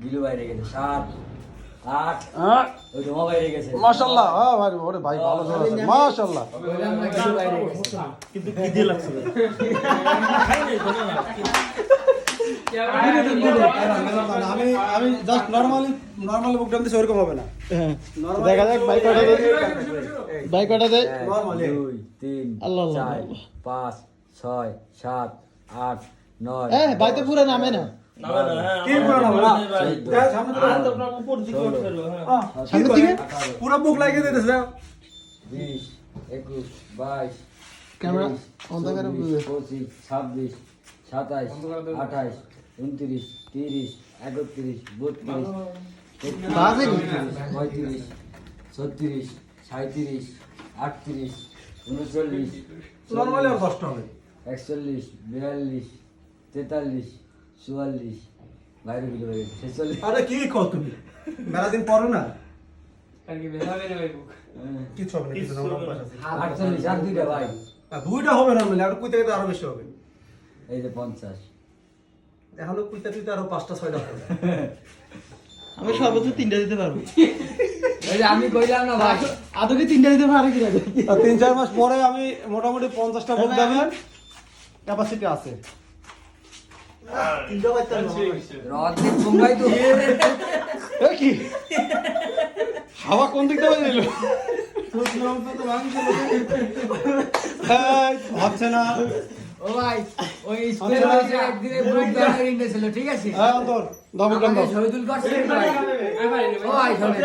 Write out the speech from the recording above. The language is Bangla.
বিলু বাইরে গেছে 7 8 ওই জমা বাইরে গেছে মাশাআল্লাহ। হ্যাঁ ভাই, ওরে ভাই ভালো চলে আছে মাশাআল্লাহ। বললাম না বিলু বাইরে গেছে কিন্তু কি দিয়ে লাগছে আমি আমি জাস্ট নরমালি বুক ডান দিছি, ওরকম হবে না। দেখা যাক ভাই কটা দেয়, ভাই কটা দেয়। 2 3 আল্লাহ আল্লাহ 4 5 6 7 8 9 ভাই তো পুরো নামে না। কি পুরো নাম না দেখ সামনে তো উপর দিকে উঠবে হ্যাঁ সামনে দিকে পুরো বুক লাগিয়ে দিতেছে। 20 21 22 ক্যামেরা অন্ধকারে 25 26 27 28 29 30 31 32 বাজে নি? 35 36 37 38 39 নরমালি আর কষ্ট হবে। 41 42 43 44 বাইরে বিলে গেছে 46 আরে কি কর তুমি? মেলা দিন পরে না কালকে বেলা বেরে ভাই বুক কিছু হবে না, কিছু না, ওরকম পাশ আছে। 48 আর দুইটা ভাই আর দুইটা হবে নরমালি, আর কুইতে গেলে আরো বেশি হবে। এই যে 50 এখনো কুইতে দিতে আরো 5টা 6টা হবে। আমি সর্বোচ্চ 3টা দিতে পারবো। এই যে আমি কইলাম না ভাই আদৌ কি 3টা দিতে পারে কিনা? আর 3-4 মাস পরে আমি মোটামুটি 50টা বুক দেবেন ক্যাপাসিটি আছে। 3টা বাচ্চা রদ দিন মুম্বাই তো এই কি হাওয়া কোন দিক থেকে দিল? হচ্ছে না। ও ভাই ওই স্কুলে হইছে একদিনে গ্রুপ দাঁড়া ছিল ঠিক আছে হ্যাঁ অন্তর, দমক আমাকে শহীদুল করছে ভাই ও ভাই শোনেন